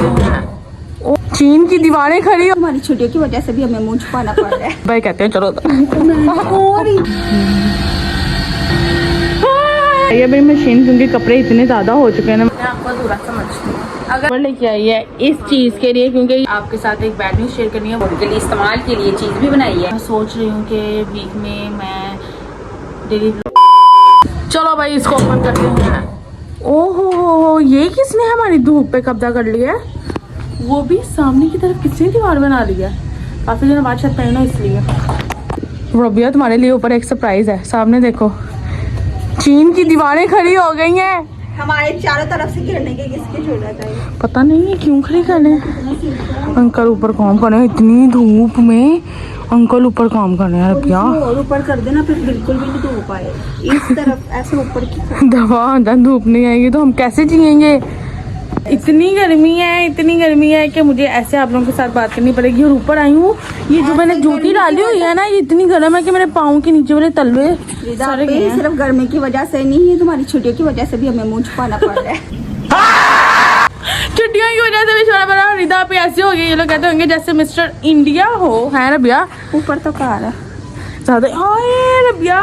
हैं। चीन की दीवारें खड़ी हो, हमारी छुट्टियों की वजह से भी हमें मुंह छुपाना पड़ रहा है। भाई कहते हैं चलो ये भाई मशीन, क्योंकि कपड़े इतने ज्यादा हो चुके हैं ना, मैं आपको थोड़ा समझती हूँ। अगर लेके आई है इस चीज के लिए, क्योंकि आपके साथ एक बैड न्यूज शेयर करनी है, उनके लिए इस्तेमाल के लिए चीज भी बनाई है। मैं सोच रही हूँ कि वीक में मैं डेली, चलो भाई इसको ओपन करते हैं। ओहो, ये किसने हमारी धूप पे कब्जा कर लिया है? वो भी सामने की तरफ किसने दीवार बना लिया है? काफी दिनों बाद छत पहनो इसलिए। रबिया तुम्हारे लिए ऊपर एक सरप्राइज है, सामने देखो चीन की दीवारें खड़ी हो गई हैं। हमारे चारों तरफ से गिरने की किसकी जरूरत है? पता नहीं है क्यों खड़ी करने। अंकल ऊपर काम कर रहे हैं, इतनी धूप में अंकल ऊपर काम कर रहे हैं। रबिया और ऊपर कर देना, फिर बिल्कुल भी नहीं धूप आए। इस तरफ ऐसे ऊपर की दवा धूप नहीं आएगी तो हम कैसे जिएंगे? इतनी गर्मी है कि मुझे ऐसे आप लोगों के साथ बात करनी पड़ेगी। और ऊपर आई हूँ, ये जो मैंने जूती डाली हुई है ना, ये इतनी गर्म है कि मेरे पाँव के नीचे वाले तलवे सारे गए हैं। सिर्फ गर्मी की वजह से नहीं है, तुम्हारी छुट्टियों की वजह से भी हमें मुंह छुपाना पड़ रहा है। छुट्टियों की वजह से भी छोड़ा बड़ा रिदा पे ऐसे हो गई। ये लोग कहते होंगे जैसे मिस्टर इंडिया हो, है रबिया? ऊपर तो कार है ज्यादा। रबिया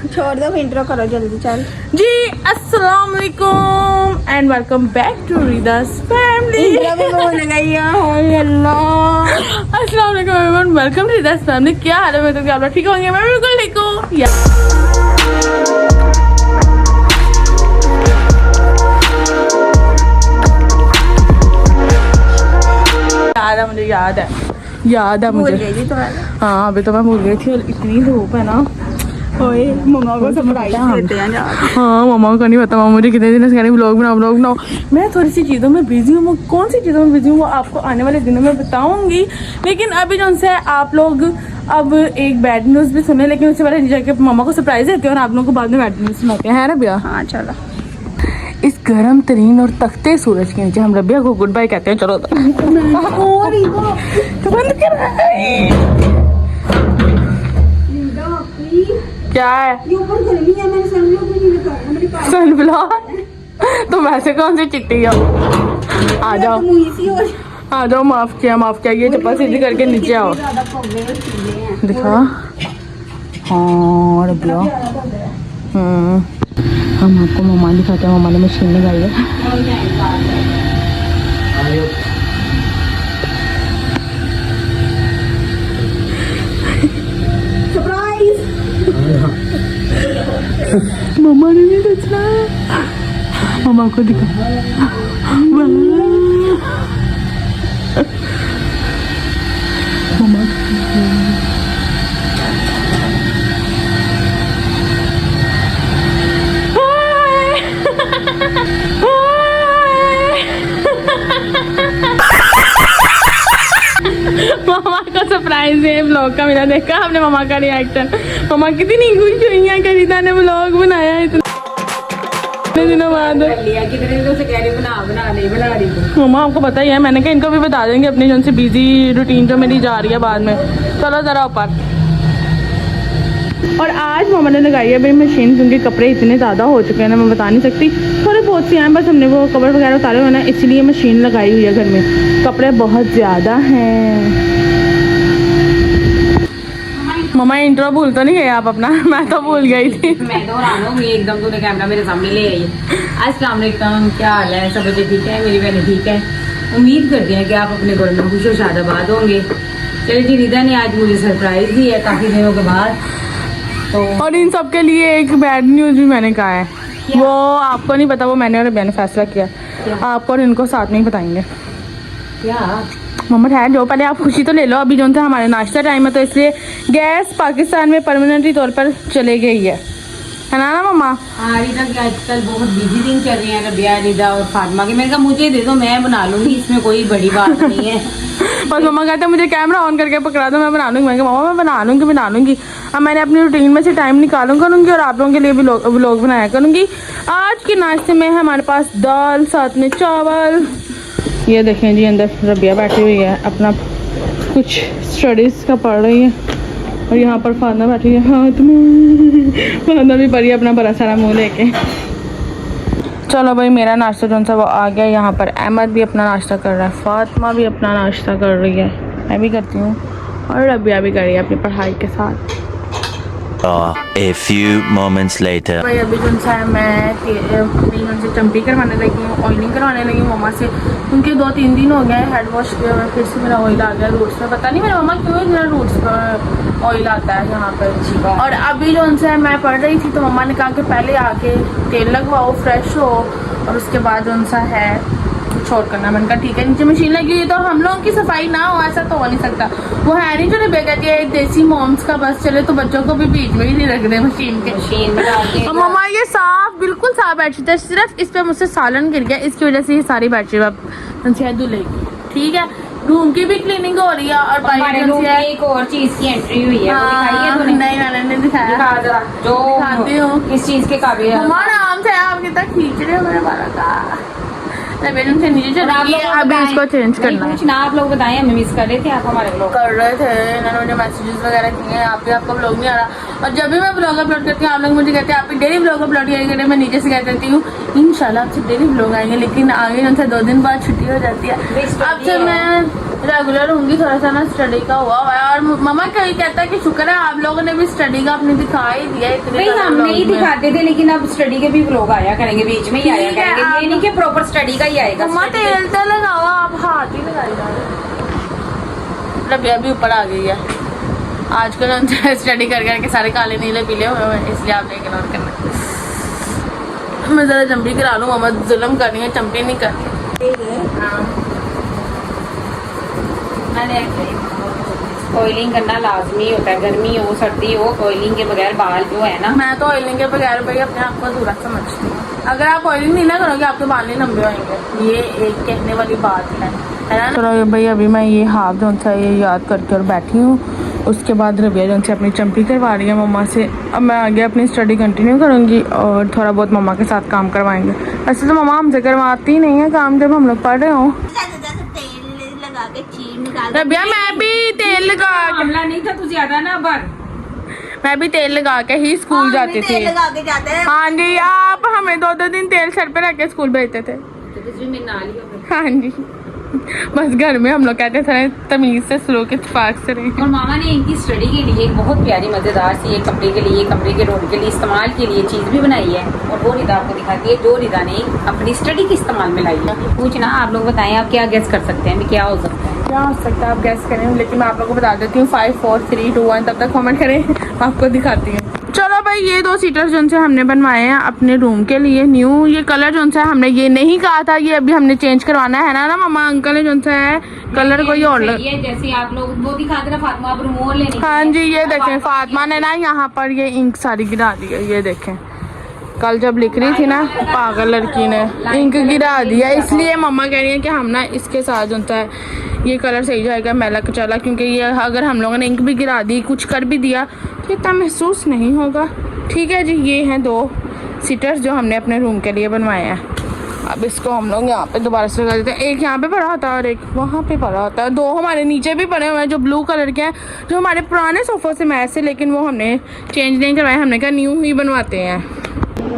छोड़ दो, इंट्रो करो जल्दी। चल जी, अस्सलाम वालेकुम and welcome back to Ridas family. अस्सलाम वालेकुम everyone, welcome to Ridas family. क्या हाल है? मैं तो क्या आप लोग ठीक होंगे? मैं बिल्कुल ठीक हूँ। याद है मुझे। हाँ अभी तो मैं भूल गई थी। और इतनी धूप है ना, मम्मा को सरप्राइज देते हैं। हाँ मम्मा को नहीं पता, मम्मा मुझे कितने दिन से कह रही व्लॉग बनाओ। मैं थोड़ी सी चीज़ों में बिजी हूँ। वो कौन सी चीज़ों में बिजी हूँ वो आपको आने वाले दिनों में बताऊंगी। लेकिन अभी जो उनसे आप लोग अब एक बैड न्यूज़ भी सुने, लेकिन उससे पहले जाके मम्मा को सरप्राइज देते हैं और आप लोगों को बाद में बैड न्यूज़ सुनाते हैं। रबिया हाँ चलो। इस गर्म तरीन और तख्ते सूरज के नीचे हम रबिया को गुड बाय कहते हैं। चलो तो बंद कर। क्या है? सनब्लॉक? तुम वैसे कौन सी चिट्टी हो? आ जाओ माफ किया। ये चप्पल सीधी करके नीचे आओ। दिखा। हाँ रबिया, हम आपको मम्मा दिखाते हैं। मम्मा ने मशीन लगाई है। मम्मा ने नहीं बचना। मम्मा को दिखा। मम्मा मम्मा को सरप्राइज है व्लॉग का। मेरा देखा हमने मम्मा का रिएक्शन। मम्मा कितनी खुश हुई है कि रिदा ने व्लॉग बनाया है इतने दिनों बाद। मम्मा आपको पता ही है, मैंने कहा इनको भी बता देंगे अपनी जो से बिजी रूटीन जो मेरी जा रही है बाद में। चलो जरा ऊपर। और आज मम्मा ने लगाई है भाई मशीन, क्योंकि कपड़े इतने ज़्यादा हो चुके हैं ना, मैं बता नहीं सकती। थोड़े बहुत से हैं, बस हमने वो कवर वगैरह उतारे हुए ना, इसलिए मशीन लगाई हुई है घर में। कपड़े बहुत ज़्यादा हैं। मम्मा इंट्रो भूल तो नहीं गए आप अपना? मैं तो भूल गई थी। मैं तो एकदम तूने कैमरा मेरे सामने ले आई। अस्सलाम वालेकुम, क्या हाल है? सब बच्चे ठीक है? मेरी बहन ठीक है। उम्मीद करती हैं कि आप अपने घर में खुश और शादाबाद होंगे। चलिए जी, रिदा ने आज मुझे सरप्राइज दी है काफ़ी दिनों के बाद। तो और इन सब के लिए एक बैड न्यूज़ भी मैंने कहा है। वो आपको नहीं पता, वो मैंने और मैंने फैसला किया आपको और इनको साथ में ही बताएंगे। क्या? मम्मा ठहर जाओ, पहले आप खुशी तो ले लो। अभी जो था हमारे नाश्ता टाइम है, तो इसलिए गैस पाकिस्तान में परमानेंटली तौर पर चले गई है ना मम्मा? हाँ रिदा की आजकल बहुत बिजी दिन चल रही है। रबिया, रिदा और फातिमा के। मैंने कहा मुझे दे दो, मैं बना लूंगी, इसमें कोई बड़ी बात नहीं है। बस मम्मा कहते हैं मुझे कैमरा ऑन करके पकड़ा दो, मैं बना लूँगी। मैं मम्मा मैं बना लूँगी। अब मैंने अपनी रूटीन में से टाइम निकालूँ करूँगी और आप लोगों के लिए भी व्लॉग बनाया करूँगी। आज के नाश्ते में हमारे पास दाल, साथ में चावल। ये देखें जी, अंदर रबिया बैठी हुई है, अपना कुछ स्टडीज़ का पढ़ रही है। और यहाँ पर फाना बैठी है हाथ में। फाना भी पड़ी है अपना बड़ा सारा मुँह लेके। चलो भाई मेरा नाश्ता जो सा वो आ गया। यहाँ पर अहमद भी अपना नाश्ता कर रहा है, फातिमा भी अपना नाश्ता कर रही है, मैं भी करती हूँ और रबिया भी कर रही है अपनी पढ़ाई के साथ। A few moments later. भाई अभी जो सा है मैं उनसे चम्पी करवाने लगी हूँ, ऑयलिंग करवाने लगी हूँ मम्मा से। उनके 2-3 दिन हो गए हेड वॉश किए हुए, फिर से मेरा ऑयल आ गया रूट्स में। पता नहीं मेरा मम्मा क्यों इतना रूट्स पर ऑयल आता है यहाँ पर। और अभी जो है मैं पढ़ रही थी तो मम्मा ने कहा कि पहले आके तेल लगवाओ, फ्रेश हो, और उसके बाद जो सा है कुछ और करना। मैंने कहा ठीक है, नीचे मशीन लगी हुई है तो हम लोगों की सफाई ना हो ऐसा तो हो नहीं सकता। वो है नहीं जो ने कहती है देसी मॉम्स का बस चले तो बच्चों को भी बीच में ही नहीं रख दे मशीन के। और मम्मा ये साफ बिल्कुल साफ बेडशीट है, सिर्फ इस पे मुझसे सालन गिर गया, इसकी वजह से ये सारी बेडशीट अब धुलेगी। ठीक है, रूम की भी क्लीनिंग हो रही है और हमारे रूम में एक और चीज की एंट्री हुई है, वो दिखाई है तूने? नहीं मैंने नहीं दिखाया, जो दिखाती हूँ किस चीज के काबिल है। मम्मा आराम से आप कितना खींच रहे हो मेरे बालों का। बेडरूम से नीचे चल रही है, अभी इसको चेंज करना है। कुछ ना आप लोग बताएं, हमें मिस कर रहे थे, आप हमारे ब्लॉग कर रहे थे, इन्होंने मुझे मैसेजेस वगैरह किए हैं, आपका ब्लॉग नहीं आ रहा। और जब भी मैं ब्लॉग अपलोड करती हूँ आप लोग मुझे कहते हैं आप डेली ब्लॉग अपलोड किया करें। मैं नीचे से कह देती हूँ इंशाल्लाह आपसे डेली ब्लॉग आएंगे, लेकिन आगे उनसे 2 दिन बाद छुट्टी हो जाती है। अब से मैं रेगुलर होंगी, थोड़ा सा ना स्टडी का हुआ है। और मम्मा कभी कहता है कि शुक्र है आप लोगों ने भी स्टडी का अपने दिखा ही दिया। नहीं हम नहीं दिखाते थे, लेकिन अब स्टडी के भी ब्लॉग आया करेंगे, बीच में ही आया करेंगे, ये नहीं कि प्रॉपर स्टडी का ही आएगा। मम्मा तेल तो लगाओ, आप हाथ ही लगाइएगा। रबिया भी ऊपर आ गई है आजकल स्टडी कर करके सारे काले नीले पीले हुए हैं, इसलिए आप इग्नोर करना। मैं जरा चम्पी करा लूँ, मम्मा जुल्म करनी है, चम्पी नहीं करनी। ऑयलिंग करना लाजमी होता है, गर्मी हो सर्दी हो, ऑयलिंग के बगैर बाल जो है ना। मैं तो ऑयलिंग के बगैर भाई अपने आप को अधूरा समझती हूँ। अगर आप ऑयलिंग नहीं ना करोगे आपके बाल नहीं लंबे होंगे, ये एक कहने वाली बात है ना। चलो भाई अभी मैं ये हाफ जो सा ये याद करके और बैठी हूँ। उसके बाद रबिया जो से अपनी चम्पी करवा रही है मम्मा से। अब मैं आगे अपनी स्टडी कंटिन्यू करूँगी और थोड़ा बहुत मम्मा के साथ काम करवाएंगे। वैसे तो मम्मा हमसे करवाती नहीं है काम जब हम लोग पढ़ रहे हो। रबिया मैं भी तेल लगा मामला नहीं था, तू ज्यादा ना भर। मैं भी तेल लगा के ही स्कूल जाती थी। हाँ जी, आप हमें 2-2 दिन तेल सर पे रख के स्कूल भेजते थे। हाँ जी, बस घर में हम लोग कहते थे तमीज से सलूक इत्तेफाक से रहे। और मामा ने इनकी स्टडी के लिए एक बहुत प्यारी मजेदार सी एक कमरे के लिए, कमरे के रूम के लिए इस्तेमाल के लिए चीज भी बनाई है, और वो रिदा आपको दिखाती है जो रिदा ने अपनी स्टडी के इस्तेमाल में लाई है। पूछना आप लोग बताएं, आप क्या गेस कर सकते हैं, क्या हो सकता है? क्या हो सकता है आप गैस करें, लेकिन मैं आप लोगों को बता देती हूँ 5 4 3 2 1 तब तक कमेंट करें, आपको दिखाती हूँ। चलो भाई ये 2 सीटर जो से हमने बनवाए हैं अपने रूम के लिए न्यू। ये कलर जो है हमने ये नहीं कहा था, ये अभी हमने चेंज करवाना है ना मम्मा। अंकल ने जो है कलर कोई और जैसे आप लोग वो दिखाते ना फातिमा, आप रूम और लेने। हाँ जी, ये देखें फातिमा ने ना यहाँ पर ये इंक सारी गिरा दी है। ये देखें कल जब लिख रही थी ना पागल लड़की ने इंक गिरा दिया, इसलिए मम्मा कह रही है कि हम ना इसके साथ जो है ये कलर सही जाएगा मैला कचाला, क्योंकि ये अगर हम लोगों ने इंक भी गिरा दी कुछ कर भी दिया तो इतना महसूस नहीं होगा। ठीक है जी, ये हैं 2 सीटर्स जो हमने अपने रूम के लिए बनवाए हैं। अब इसको हम लोग यहाँ पे दोबारा से लगा देते हैं। एक यहाँ पे पड़ा होता है और एक वहाँ पे पड़ा होता है। 2 हमारे नीचे भी पड़े हुए हैं जो ब्लू कलर के हैं, जो हमारे पुराने सोफों से मैच से, लेकिन वो हमने चेंज नहीं करवाए, हमने कहा न्यू ही बनवाते हैं।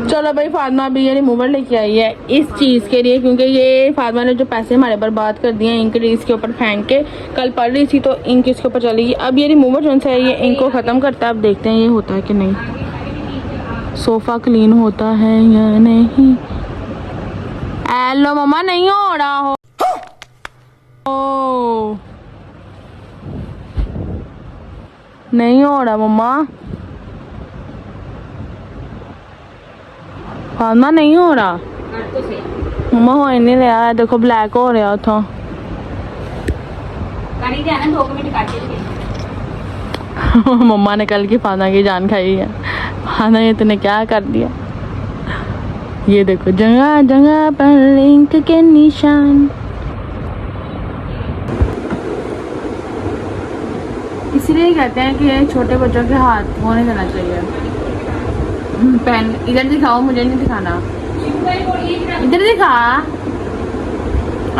चलो भाई फातिमा भी ये रिमूवर लेके आई है इस चीज़ के लिए, क्योंकि ये फातिमा ने जो पैसे हमारे बर्बाद कर दिए इंक इसके ऊपर फेंक के, कल पढ़ रही थी तो इंक इसके ऊपर चली गई। अब ये रिमूवर जो सा है ये इंक को ख़त्म करता है। अब देखते हैं ये होता है कि नहीं, सोफ़ा क्लीन होता है या नहीं। हेलो मम्मा, नहीं हो रहा हो। ओ नहीं हो रहा मम्मा, फातिमा नहीं हो रहा मम्मा, हो नहीं रहा है। देखो ब्लैक हो रहा उतो। मम्मा ने कल की फातिमा की जान खाई है। फातिमा ने तूने क्या कर दिया। ये देखो जगह जगह पर लिंक के निशान। इसलिए कहते हैं कि छोटे बच्चों के हाथ होने देना चाहिए। पेन इधर दिखाओ, मुझे नहीं दिखाना, इधर दिखा।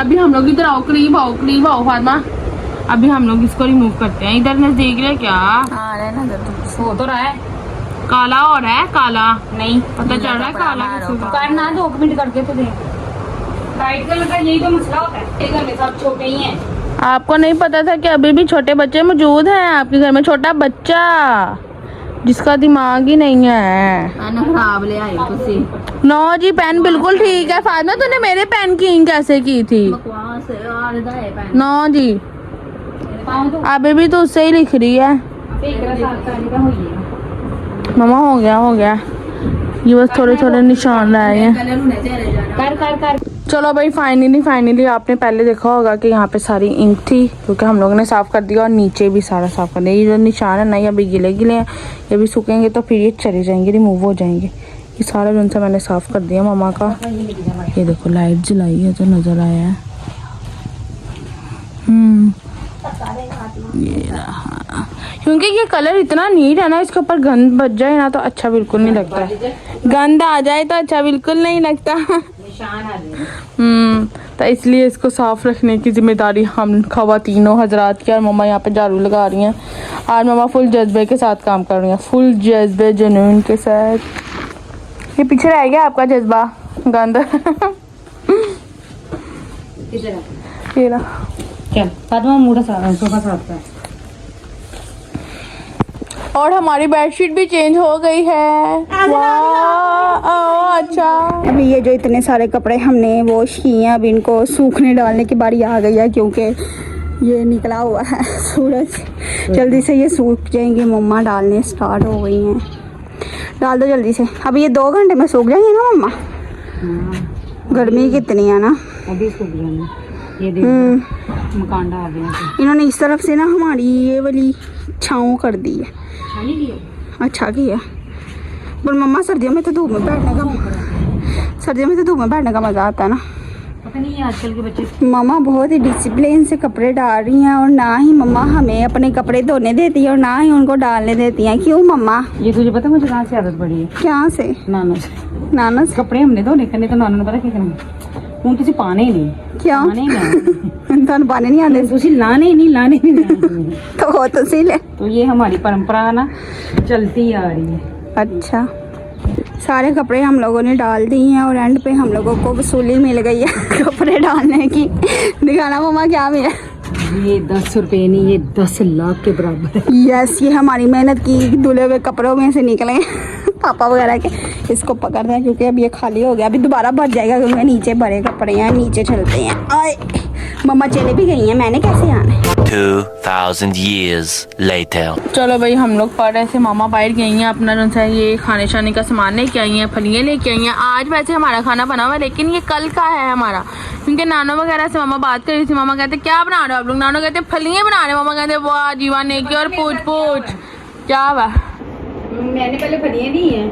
अभी हम लोग इधर आओ, करीब आओ फातिमा। अभी हम लोग इसको रिमूव करते हैं। इधर नजदीक है क्या? हाँ रहना, सो तो रहा है। काला हो रहा है, काला नहीं पता चल रहा है काला किसी का। करना 2 मिनट करके तो दे। लाइट कलर का यही तो मसला होता है, ये घर में सब छोटे ही हैं। आपको नहीं पता था कि अभी भी छोटे बच्चे मौजूद हैं आपके घर में? छोटा बच्चा जिसका दिमाग ही नहीं है। मैंने खराब ले आई तुसी। नो जी, पेन बिल्कुल ठीक है। फातिमा तूने मेरे पेन की इंक कैसे की थी? बकवास है यार, इधर है पैन। नो जी, पाँव तो अभी भी तो उससे ही लिख रही है। एक साथ करने का होइए। मामा हो गया। ये बस थोड़े थोड़े निशान रह गए हैं। कर कर कर। चलो भाई, फाइनली आपने पहले देखा होगा कि यहाँ पे सारी इंक थी, क्योंकि हम लोगों ने साफ़ कर दिया और नीचे भी सारा साफ़ कर दिया। ये जो निशान है ना, ये अभी गिले हैं, ये भी सूखेंगे तो फिर ये चले जाएंगे, रिमूव हो जाएंगे। ये सारा जो सा मैंने साफ़ कर दिया मामा का। ये देखो लाइट जलाई है तो नज़र आया है। ये रहा। क्योंकि ये कलर इतना नीट है ना, इसके ऊपर गंद बच जाए ना तो अच्छा बिल्कुल नहीं लगता। गंद आ जाए तो अच्छा बिल्कुल नहीं लगता। निशान आ गए। तो इसलिए इसको साफ रखने की जिम्मेदारी हम खवातीनों हजरात की। और मम्मा यहाँ पे झाड़ू लगा रही हैं। आज मम्मा फुल जज्बे के साथ काम कर रही हैं, फुल जज्बे जुनून के साथ। ये पीछे रह गया आपका जज्बा गंद। ये रहा। चल फातिमा मूड़ा सोफा साफ कर। और हमारी बेडशीट भी चेंज हो गई है। वाह, अच्छा। अभी ये जो इतने सारे कपड़े हमने वॉश किए हैं, अब इनको सूखने डालने की बारी आ गई है, क्योंकि ये निकला हुआ है सूरज। जल्दी से ये सूख जाएंगे। मम्मा डालने स्टार्ट हो गई हैं। डाल दो जल्दी से। अभी ये 2 घंटे में सूख जाएंगे ना मम्मा? गर्मी कितनी है ना। अभी सूख जाना। ये देख मकान डाल दिया। इन्होंने इस तरफ से ना हमारी ये वाली छाँव कर दी है। अच्छा किया। पर मम्मा सर्दियों में तो धूप में बैठने का मज़ा आता है ना। पता नहीं आजकल के बच्चे। मम्मा बहुत ही डिसिप्लिन से कपड़े डाल रही हैं, और ना ही मम्मा हमें अपने कपड़े धोने देती है और ना ही उनको डालने देती हैं। क्यों मम्मा? ये तुझे पता मुझे कहाँ से आदत पड़ी है? क्या से? नाना से। कपड़े हमने धोने करने तो नाना ने पता क्या करना, हूँ तुझे पाने ही नहीं। क्यों? पाने ही नहीं तुम पाने नहीं आते? तुझे लाने ही नहीं। तो वो तो सी ले। तो ये हमारी परंपरा ना चलती आ रही है। अच्छा, सारे कपड़े हम लोगों ने डाल दिए हैं और एंड पे हम लोगों को वसूली मिल गई है कपड़े डालने की। दिखाना मम्मा क्या मिला। ये 10 रुपए नहीं, ये 10 लाख के बराबर है। यस, ये हमारी मेहनत की धुले हुए कपड़ों में से निकले पापा वगैरह के। इसको पकड़ते हैं क्योंकि अब ये खाली हो गया। अभी दोबारा भर जाएगा क्योंकि नीचे भरे कपड़े हैं। नीचे चलते हैं। आए मम्मा चले भी गई हैं, मैंने कैसे आना है। 2000 years later. चलो भाई, हम लोग पढ़ रहे थे। मामा बाहर गई हैं, अपना जो सा ये खाने शाने का सामान लेके आई हैं, फलियाँ लेके आई हैं। आज वैसे हमारा खाना बना हुआ है, लेकिन ये कल का है हमारा, क्योंकि नानो वगैरह से मामा बात कर रही थी। मामा कहते क्या बना रहे हो आप लोग? नानो कहते फलियाँ बना रहे हो। मामा कहते वाह जीवा ने की। और पूछ क्या हुआ? मैंने पहले फलियां दी हैं,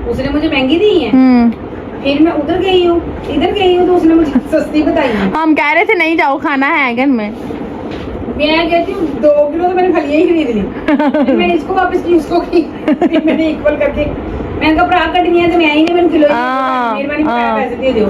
उसने मुझे महंगी दी हैं। फिर मैं उधर गई हूँ, इधर गई हूँ, तो उसने मुझे सस्ती बताई है। हम कह रहे थे नहीं जाओ, खाना है घर में। मैं कहती हूँ 2 किलो तो मैंने फलियां ही खरीद ली। फिर मैंने इसको वापस की, उसको की, फिर मैंने इक्वल करके मैंने कहा भरा कटनी है तो मैं आई नहीं, मैंने किलो मेहरबानी पैसे दे दो।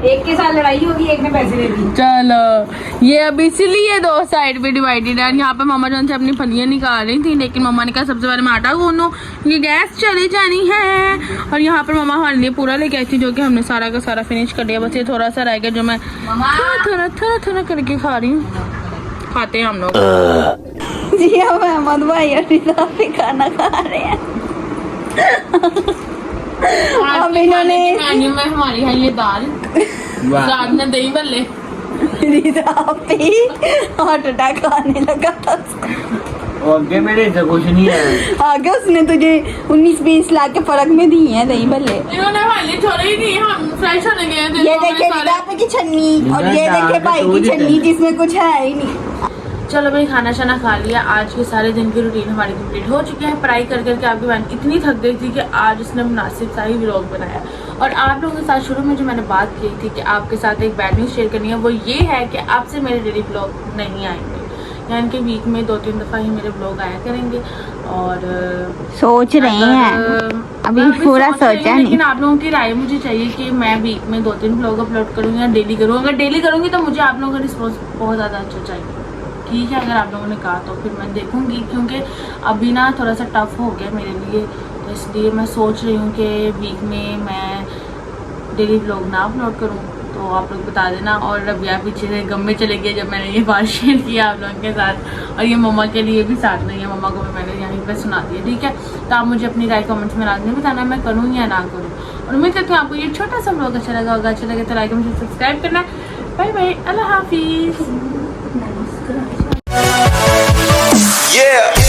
एक के साथ लड़ाई होगी, एक ने पैसे दे दी। चलो, ये अब इसलिए 2 साइड पे डिवाइडेड है। यहाँ पे मामा जो से अपनी फलियाँ निकाल रही थी, लेकिन मामा ने कहा सबसे पहले मैं आटा गूंद दूं, ये गैस चली जानी है। और यहाँ पर मामा हमारे लिए पूरा लेके आई थी, जो कि हमने सारा का सारा फिनिश कर लिया। बस ये थोड़ा सा रह गया, जो मैं थोड़ा करके खा रही हूँ। खाते हैं हम लोग। जी हम अहमद भाई और खाना खा रहे हैं। अब इन्होंने मेन्यू में हमारी है ये दाल, साथ में दही भल्ले। हार्ट अटैक खाने लगा था। आगे मेरे से कुछ नहीं है। आगे उसने तुझे 19-20 लाख के फर्क में दी है दही भल्ले। इन्होंने हमारे लिए थोड़े ही दिए, हम फ्रेश होने गए थे। ये देखे पापा की छन्नी और ये देखे भाई की छन्नी, जिसमें कुछ है ही नहीं। चलो भाई, खाना शाना खा लिया। आज के सारे दिन की रूटीन हमारी कंप्लीट हो चुकी है। पढ़ाई कर करके आपकी बहन इतनी थक गई थी कि आज उसने मुनासिब सा ही व्लॉग बनाया। और आप लोगों के साथ शुरू में जो मैंने बात की थी कि आपके साथ एक बैड न्यूज़ शेयर करनी है, वो ये है कि आपसे मेरे डेली व्लॉग नहीं आएंगे, यानी कि वीक में 2-3 दफ़ा ही मेरे व्लॉग आया करेंगे। और सोच रहे हैं अभी पूरा सोचा नहीं, लेकिन आप लोगों की राय मुझे चाहिए कि मैं वीक में 2-3 व्लॉग अपलोड करूँगी या डेली करूँ। अगर डेली करूँगी तो मुझे आप लोगों का रिस्पॉन्स बहुत ज़्यादा अच्छा चाहिए। ठीक है, अगर आप लोगों ने कहा तो फिर मैं देखूंगी, क्योंकि अभी ना थोड़ा सा टफ हो गया मेरे लिए। और इसलिए मैं सोच रही हूँ कि वीक में मैं डेली व्लॉग ना अपलोड करूँ, तो आप लोग बता देना। और रबिया पीछे से गम में चले गए जब मैंने ये बात शेयर किया आप लोगों के साथ, और ये मम्मा के लिए भी साथ नहीं है, मम्मा को भी मैंने यहीं पर सुना दिया, ठीक है। तो आप मुझे अपनी राय कमेंट्स में लाजमी बताना मैं करूँ या ना करूँ। और उम्मीद करती हूँ आपको ये छोटा सा व्लॉग अच्छा लगा होगा। अच्छा लगे तो लाइक कमेंट सब्सक्राइब करना। बाय बाय, अल्लाह हाफिज़। Yeah.